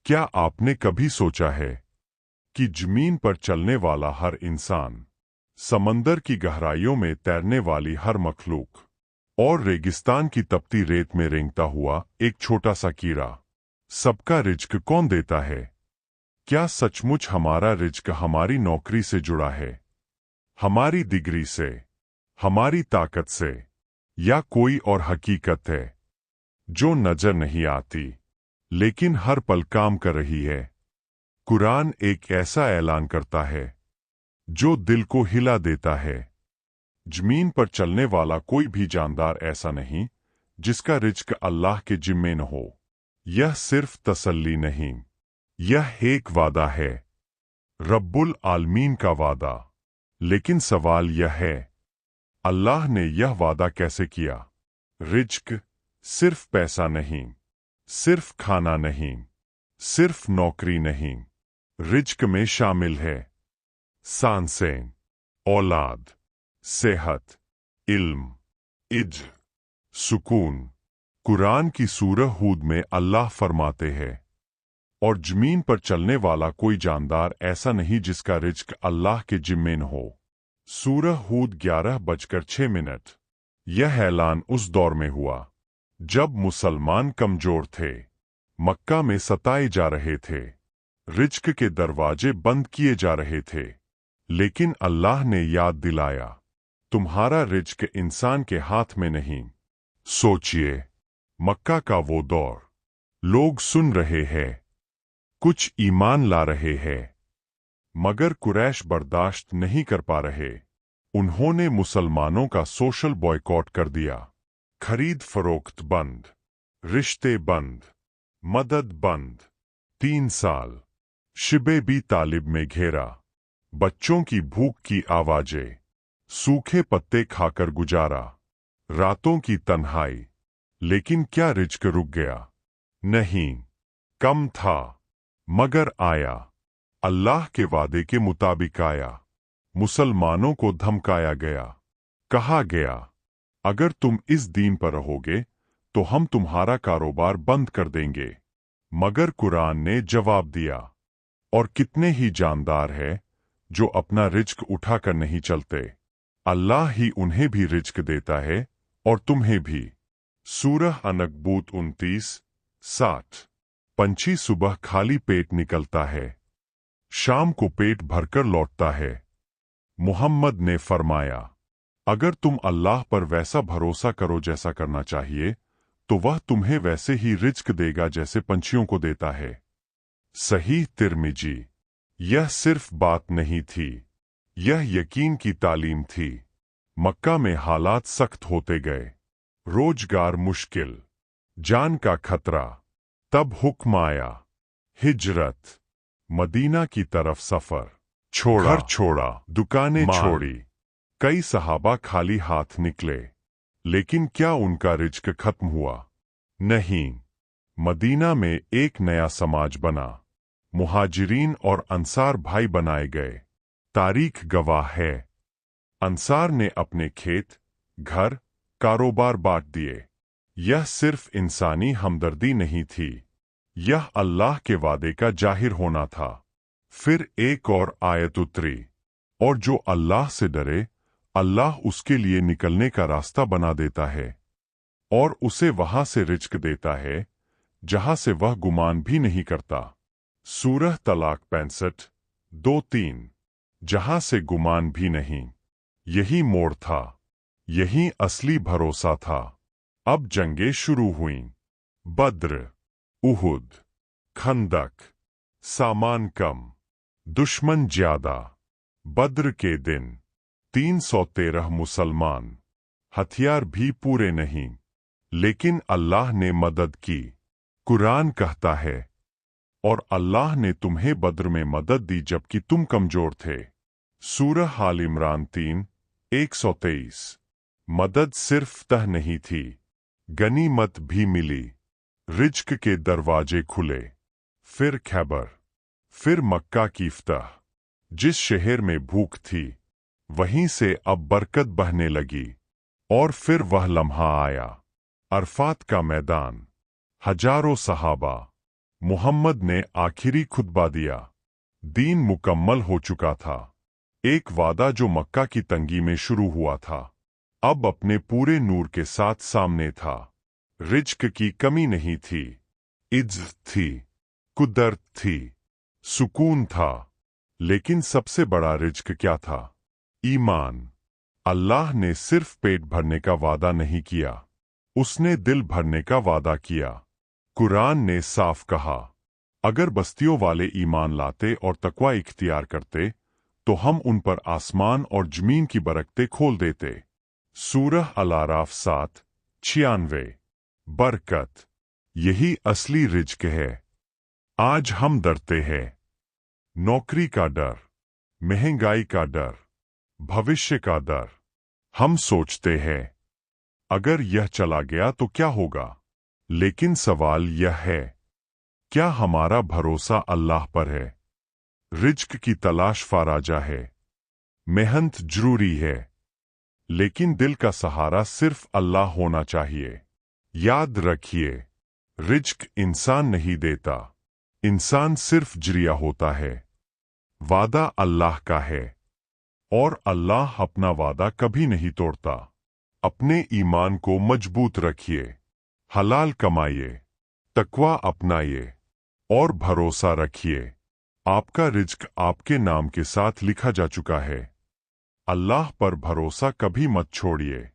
क्या आपने कभी सोचा है कि जमीन पर चलने वाला हर इंसान, समंदर की गहराइयों में तैरने वाली हर मखलूक और रेगिस्तान की तपती रेत में रेंगता हुआ एक छोटा सा कीड़ा, सबका रिज्क कौन देता है? क्या सचमुच हमारा रिज्क हमारी नौकरी से जुड़ा है, हमारी डिग्री से, हमारी ताकत से, या कोई और हकीकत है जो नजर नहीं आती लेकिन हर पल काम कर रही है? कुरान एक ऐसा ऐलान करता है जो दिल को हिला देता है। जमीन पर चलने वाला कोई भी जानदार ऐसा नहीं जिसका रिज्क अल्लाह के जिम्मे न हो। यह सिर्फ तसल्ली नहीं, यह एक वादा है, रब्बुल आलमीन का वादा। लेकिन सवाल यह है, अल्लाह ने यह वादा कैसे किया? रिज्क सिर्फ पैसा नहीं, सिर्फ खाना नहीं, सिर्फ नौकरी नहीं। रिज्क में शामिल है सांसें, औलाद, सेहत, इल्म, इज्ज, सुकून। कुरान की सूरह हूद में अल्लाह फरमाते हैं, और जमीन पर चलने वाला कोई जानदार ऐसा नहीं जिसका रिज्क अल्लाह के जिम्मे न हो। सूरह हूद 11:06। यह ऐलान उस दौर में हुआ जब मुसलमान कमजोर थे, मक्का में सताए जा रहे थे, रिज्क के दरवाजे बंद किए जा रहे थे। लेकिन अल्लाह ने याद दिलाया, तुम्हारा रिज्क इंसान के हाथ में नहीं। सोचिए, मक्का का वो दौर, लोग सुन रहे हैं, कुछ ईमान ला रहे हैं, मगर कुरैश बर्दाश्त नहीं कर पा रहे। उन्होंने मुसलमानों का सोशल बॉयकॉट कर दिया। खरीद फरोख्त बंद, रिश्ते बंद, मदद बंद। 3 साल शिबे बी तालिब में घेरा, बच्चों की भूख की आवाजें, सूखे पत्ते खाकर गुजारा, रातों की तन्हाई। लेकिन क्या रिज्क रुक गया? नहीं, कम था, मगर आया। अल्लाह के वादे के मुताबिक आया। मुसलमानों को धमकाया गया, कहा गया, अगर तुम इस दीन पर रहोगे तो हम तुम्हारा कारोबार बंद कर देंगे। मगर कुरान ने जवाब दिया, और कितने ही जानदार हैं जो अपना रिज्क उठाकर नहीं चलते। अल्लाह ही उन्हें भी रिज्क देता है और तुम्हें भी। सूरह अनकबूत 29:7। पंछी सुबह खाली पेट निकलता है, शाम को पेट भरकर लौटता है। मुहम्मद ने फरमाया, अगर तुम अल्लाह पर वैसा भरोसा करो जैसा करना चाहिए, तो वह तुम्हें वैसे ही रिज्क देगा जैसे पंछियों को देता है। सही तिर्मिजी। यह सिर्फ बात नहीं थी, यह यकीन की तालीम थी। मक्का में हालात सख्त होते गए, रोजगार मुश्किल, जान का खतरा। तब हुक्म आया, हिजरत, मदीना की तरफ सफर। छोड़ा, घर छोड़ा, दुकानें छोड़ी। कई सहाबा खाली हाथ निकले, लेकिन क्या उनका रिज्क खत्म हुआ? नहीं। मदीना में एक नया समाज बना, मुहाजिरीन और अंसार भाई बनाए गए। तारीख गवाह है, अंसार ने अपने खेत, घर, कारोबार बांट दिए। यह सिर्फ इंसानी हमदर्दी नहीं थी, यह अल्लाह के वादे का जाहिर होना था। फिर एक और आयत उतरी, और जो अल्लाह से डरे, अल्लाह उसके लिए निकलने का रास्ता बना देता है और उसे वहां से रिज्क देता है जहां से वह गुमान भी नहीं करता। सूरह तलाक 65:2-3। जहां से गुमान भी नहीं। यही मोड़ था, यही असली भरोसा था। अब जंगें शुरू हुईं। बद्र, उहुद, खंदक। सामान कम, दुश्मन ज्यादा। बद्र के दिन 313 मुसलमान, हथियार भी पूरे नहीं, लेकिन अल्लाह ने मदद की। कुरान कहता है, और अल्लाह ने तुम्हें बद्र में मदद दी जबकि तुम कमजोर थे। सूरह आल इमरान 3:123। मदद सिर्फ तह नहीं थी, गनीमत भी मिली, रिज्क के दरवाजे खुले। फिर खैबर, फिर मक्का की फतह। जिस शहर में भूख थी, वहीं से अब बरकत बहने लगी। और फिर वह लम्हा आया, अरफात का मैदान, हजारों सहाबा, मोहम्मद ने आखिरी खुतबा दिया। दीन मुकम्मल हो चुका था। एक वादा जो मक्का की तंगी में शुरू हुआ था, अब अपने पूरे नूर के साथ सामने था। रिज्क की कमी नहीं थी, इज्जत थी, कुदरत थी, सुकून था। लेकिन सबसे बड़ा रिज्क क्या था? ईमान। अल्लाह ने सिर्फ पेट भरने का वादा नहीं किया, उसने दिल भरने का वादा किया। कुरान ने साफ कहा, अगर बस्तियों वाले ईमान लाते और तकवा इख्तियार करते तो हम उन पर आसमान और जमीन की बरकतें खोल देते। सूरह अल-आराफ 7:96। बरकत, यही असली रिज्क है। आज हम डरते हैं। नौकरी का डर, महंगाई का डर, भविष्य का डर। हम सोचते हैं, अगर यह चला गया तो क्या होगा? लेकिन सवाल यह है, क्या हमारा भरोसा अल्लाह पर है? रिज्क की तलाश फाराजा है, मेहनत जरूरी है, लेकिन दिल का सहारा सिर्फ अल्लाह होना चाहिए। याद रखिए, रिज्क इंसान नहीं देता, इंसान सिर्फ जरिया होता है। वादा अल्लाह का है और अल्लाह अपना वादा कभी नहीं तोड़ता। अपने ईमान को मजबूत रखिए, हलाल कमाइए, तकवा अपनाइए और भरोसा रखिए। आपका रिज्क आपके नाम के साथ लिखा जा चुका है। अल्लाह पर भरोसा कभी मत छोड़िए।